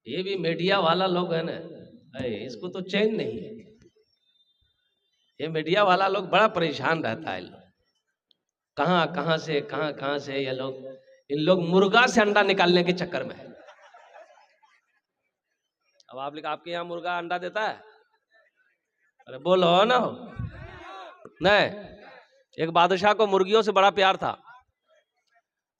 ये भी मीडिया वाला लोग है ना, इसको तो चैन नहीं है। ये मीडिया वाला लोग बड़ा परेशान रहता है। लोग कहाँ कहाँ से ये लोग, इन लोग मुर्गा से अंडा निकालने के चक्कर में है। अब आप लोग, आपके यहाँ मुर्गा अंडा देता है? अरे बोलो ना हो। नहीं, एक बादशाह को मुर्गियों से बड़ा प्यार था,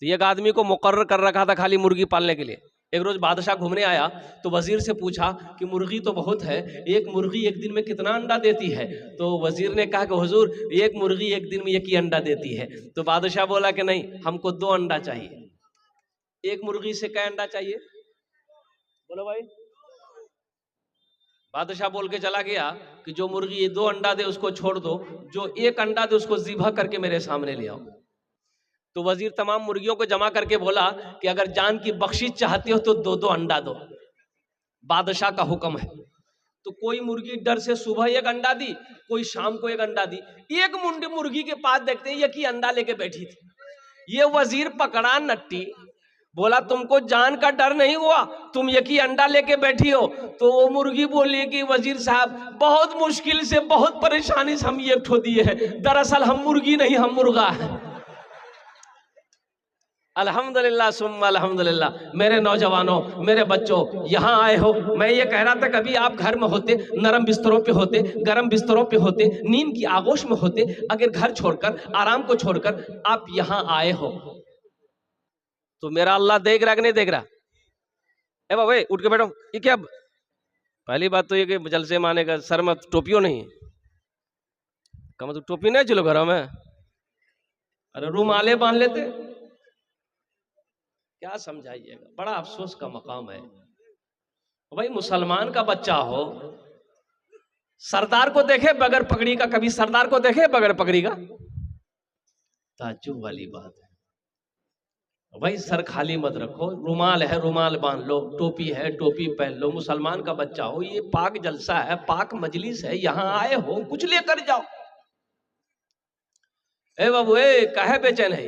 तो एक आदमी को मुकर्रर कर रखा था खाली मुर्गी पालने के लिए। एक रोज बादशाह घूमने आया तो वजीर से पूछा कि मुर्गी तो बहुत है, एक मुर्गी एक दिन में कितना अंडा देती है? तो वजीर ने कहा कि हुजूर, एक मुर्गी एक दिन में एक ही अंडा देती है। तो बादशाह बोला कि नहीं, हमको 2 अंडा चाहिए। एक मुर्गी से क्या अंडा चाहिए? बोलो भाई। बादशाह बोल के चला गया कि जो मुर्गी ये 2 अंडा दे उसको छोड़ दो, जो 1 अंडा दे उसको ज़िबा करके मेरे सामने ले आओ। तो वजीर तमाम मुर्गियों को जमा करके बोला कि अगर जान की बख्शिश चाहते हो तो 2-2 अंडा दो, बादशाह का हुक्म है। तो कोई मुर्गी डर से सुबह 1 अंडा दी, कोई शाम को 1 अंडा दी। एक मुंडी मुर्गी के पास देखते हैं एक ही अंडा लेके बैठी थी। ये वजीर पकड़ा नट्टी, बोला तुमको जान का डर नहीं हुआ, तुम एक ही अंडा लेके बैठी हो? तो वो मुर्गी बोली कि वजीर साहब, बहुत मुश्किल से, बहुत परेशानी से हम ये ठो दिए हैं, दरअसल हम मुर्गी नहीं, हम मुर्गा है। अल्हम्दुलिल्लाह सुम्मा अल्हम्दुलिल्लाह। मेरे नौजवानों, मेरे बच्चों, यहाँ आए हो, मैं ये कह रहा था कभी आप घर में होते, नरम बिस्तरों पे होते, गर्म बिस्तरों पे होते, नींद की आगोश में होते, अगर घर छोड़कर, आराम को छोड़कर आप यहाँ आए हो, तो मेरा अल्लाह देख रहा कि नहीं देख रहा? ए बाबा उठ के बैठो। ये क्या, पहली बात तो ये कि जलसे माने का सर में टोपियो नहीं है, कम तो टोपी नहीं चलो घरों में, अरे रुमाले बांध लेते। क्या समझाइएगा, बड़ा अफसोस का मकाम है। भाई मुसलमान का बच्चा हो, सरदार को देखे बगैर पगड़ी का, कभी सरदार को देखे बगैर पगड़ी का? ताज्जुब वाली बात है। भाई सर खाली मत रखो, रुमाल है रुमाल बांध लो, टोपी है टोपी पहन लो। मुसलमान का बच्चा हो, ये पाक जलसा है, पाक मजलिस है, यहाँ आए हो कुछ लेकर जाओ। ए बाबू, ए काहे बेचैन है?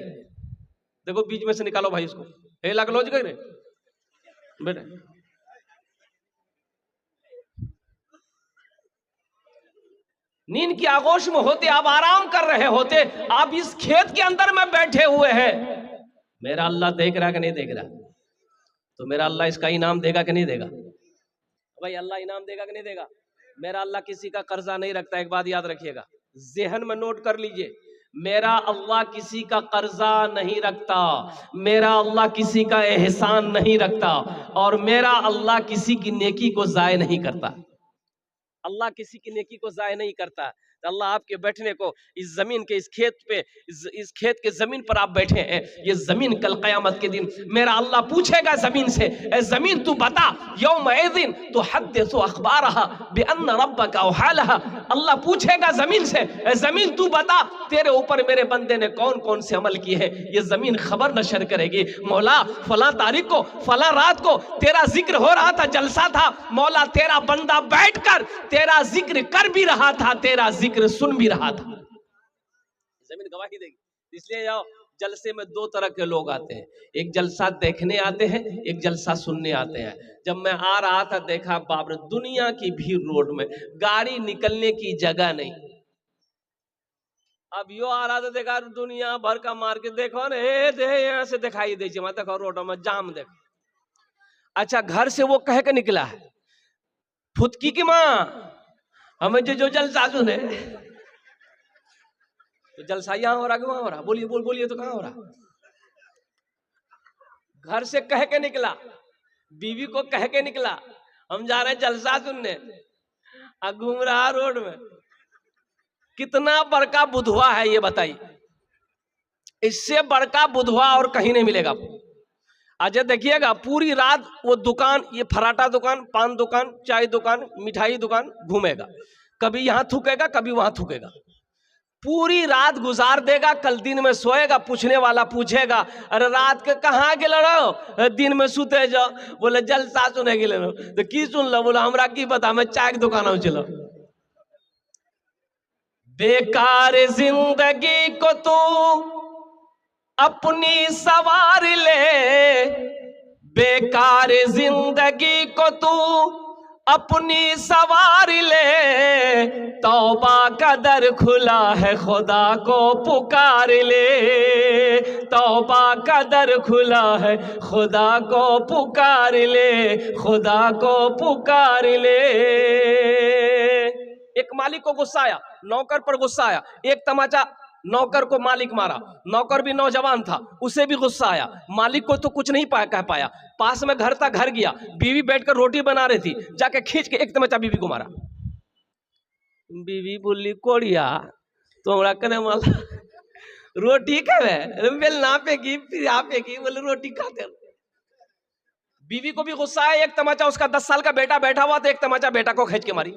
देखो बीच में से निकालो भाई इसको। ए लगलोज कर बेटे, नींद की आगोश में होते, आप आराम कर रहे होते, आप इस खेत के अंदर में बैठे हुए हैं। मेरा अल्लाह देख रहा कि नहीं देख रहा? तो मेरा अल्लाह इसका इनाम देगा कि नहीं देगा? भाई अल्लाह इनाम देगा कि नहीं देगा? मेरा अल्लाह किसी का कर्जा नहीं रखता। एक बात याद रखिएगा, ज़हन में नोट कर लीजिए, मेरा अल्लाह किसी का कर्जा नहीं रखता, मेरा अल्लाह किसी का एहसान नहीं रखता, और मेरा अल्लाह किसी की नेकी को ज़ाय नहीं करता। अल्लाह किसी की नेकी को ज़ाय नहीं करता। तो अल्लाह आपके बैठने को इस जमीन के, इस खेत पे, इस खेत के जमीन पर आप बैठे हैं, ये जमीन कल क़यामत के दिन मेरा अल्लाह पूछेगा जमीन से, ए जमीन तू बता, यौमइज़िन तुहद्दिसु अख़बारहा बिअन्न रब्बका औहालहा। अल्लाह पूछेगा जमीन से, ए जमीन तू बता, तेरे ऊपर मेरे बंदे ने कौन कौन से अमल किए हैं। ये जमीन खबर नशर करेगी, मौला फला तारीख को, फला रात को तेरा जिक्र हो रहा था, जलसा था, मौला तेरा बंदा बैठकर तेरा जिक्र कर भी रहा था, तेरा जिक्र सुन भी रहा था। जमीन गवाही देगी। इसलिए जाओ, जलसे में 2 तरह के लोग आते हैं, एक जलसा देखने आते हैं, एक जलसा सुनने आते हैं। जब मैं आ रहा था देखा, बाप रे, दुनिया की भीड़ रोड में, गाड़ी निकलने की जगह नहीं। अब यो आ रहा था, देखा दुनिया भर का मार्केट, देखो ना, यहाँ से दिखाई दे, देखो रोड में जाम देखो। अच्छा, घर से वो कह के निकला है, फुदकी की माँ हमें जो जलसा सुने। तो जलसा यहाँ हो रहा कि वहां हो रहा? बोलिए बोलिए तो कहाँ हो रहा? घर से कह के निकला, बीवी को कह के निकला, हम जा रहे हैं जलसा सुनने, घूम रहा रोड में। कितना बड़का बुधवा है ये बताइए, इससे बड़का बुधवा और कहीं नहीं मिलेगा। अच्छा देखिएगा, पूरी रात वो दुकान, ये फराटा दुकान, पान दुकान, चाय दुकान, मिठाई दुकान घूमेगा, कभी यहाँ थूकेगा कभी वहां थूकेगा, पूरी रात गुजार देगा। कल दिन में सोएगा, पूछने वाला पूछेगा, अरे रात के कहाँ गेल रहो? दिन में सुते जाओ। बोले जलसा सुने गेल रहो। तो की सुन लो? बोला हमरा की पता, मैं चाय की दुकान में चलो। बेकार जिंदगी को तू अपनी सवार ले, बेकार जिंदगी को को तू अपनी सवार ले, तौबा का दर खुला है खुदा को पुकार ले, तौबा का दर खुला है खुदा को पुकार ले, खुदा को पुकार ले। एक मालिक को गुस्सा आया, नौकर पर गुस्सा आया, एक तमाचा नौकर को मालिक मारा। नौकर भी नौजवान था, उसे भी गुस्सा आया, मालिक को तो कुछ नहीं कह पाया। पास में घर था, घर गया, बीवी बैठकर रोटी बना रही थी, जाके खींच के एक तमाचा बीवी को मारा। बीवी बोली कोड़िया तोड़ा कने माला रोटी खावे बेल ना पेगी फिर आप पेगी, बोले रोटी खाते। बीवी को भी गुस्सा आया, एक तमाचा उसका 10 साल का बेटा बैठा हुआ था, एक तमाचा बेटा को खींच के मारी।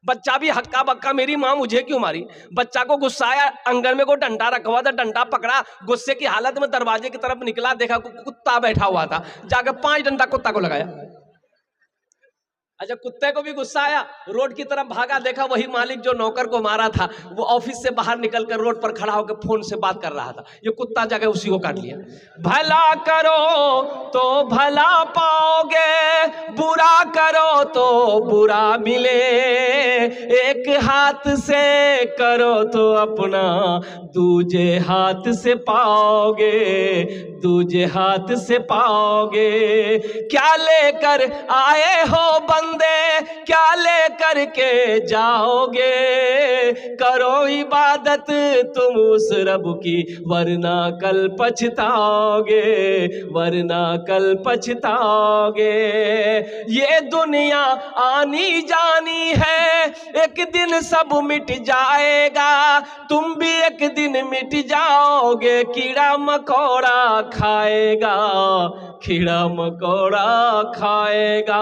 बच्चा भी हक्का बक्का, मेरी माँ मुझे क्यों मारी। बच्चा को गुस्सा आया, आंगन में को डंडा रखा हुआ था, डंडा पकड़ा, गुस्से की हालत में दरवाजे की तरफ निकला, देखा कुत्ता बैठा हुआ था, जाकर 5 डंडा कुत्ता को लगाया। अच्छा, कुत्ते को भी गुस्सा आया, रोड की तरफ भागा, देखा वही मालिक जो नौकर को मारा था वो ऑफिस से बाहर निकलकर रोड पर खड़ा होकर फोन से बात कर रहा था। ये कुत्ता जाके उसी को काट लिया। भला करो तो भला पाओगे, बुरा करो तो बुरा मिले, एक हाथ से करो तो अपना दूजे हाथ से पाओगे, दूजे हाथ से पाओगे। क्या लेकर आए हो बंदे, क्या लेकर के जाओगे, करो इबादत तुम उस रब की, वरना कल पछताओगे, वरना कल पछताओगे। ये दुनिया आनी जानी है, एक दिन सब मिट जाएगा, तुम भी एक दिन मिट जाओगे। कीड़ा मकोड़ा खाएगा, कीड़ा मकोड़ा खाएगा।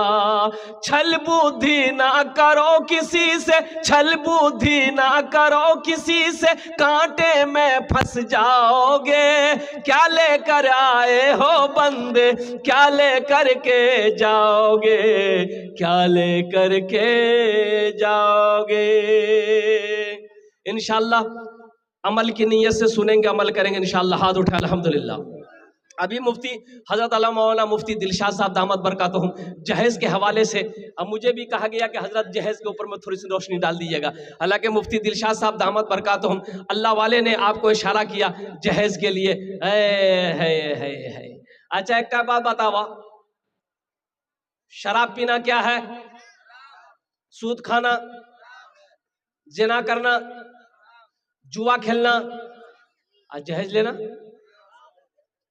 छल बुद्धि ना करो किसी से, छल बुद्धि ना करो किसी से, कांटे में फंस जाओगे। क्या लेकर आए हो बंदे, क्या लेकर के जाओगे, क्या लेकर के जाओगे। इंशाअल्लाह अमल की नीयत से सुनेंगे, अमल करेंगे इंशाअल्लाह। हाथ उठा अल्हम्दुलिल्लाह। अभी मुफ्ती हजरत अल्लामा मौलाना मुफ्ती दिलशाद साहब दामद बरकातुहुम जहेज के हवाले से, अब मुझे भी कहा गया कि हजरत जहेज के ऊपर में थोड़ी सी रोशनी डाल दीजिएगा। हालांकि मुफ्ती दिलशाद साहब दामद बरकातुहुम अल्लाह वाले ने आपको इशारा किया जहेज के लिए। है अच्छा, एक का बात बतावा, शराब पीना क्या है, सूद खाना, जिना करना, जुआ खेलना, और जहेज लेना,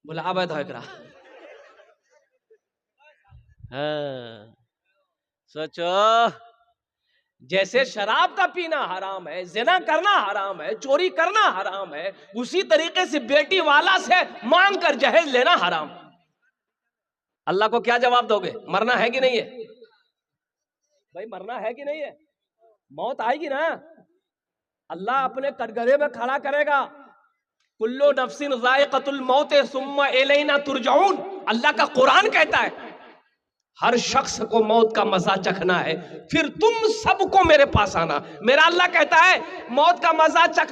बोला अवैध है एकरा। हाँ, सोचो, जैसे शराब का पीना हराम है, जिना करना हराम है, चोरी करना हराम है, उसी तरीके से बेटी वाला से मांग कर जहेज लेना हराम। अल्लाह को क्या जवाब दोगे? मरना है कि नहीं है भाई, मरना है कि नहीं है, मौत आएगी ना। अल्लाह अपने कटघरे में खड़ा करेगा, कुल्लु नफ्सिन ज़ाइक़तुल मौत सुम्मा इलैना तुरजाऊन। अल्लाह का कुरान कहता है हर शख्स को मौत का मजा चखना है, फिर तुम सबको मेरे पास आना। मेरा अल्लाह कहता है मौत का मजा चख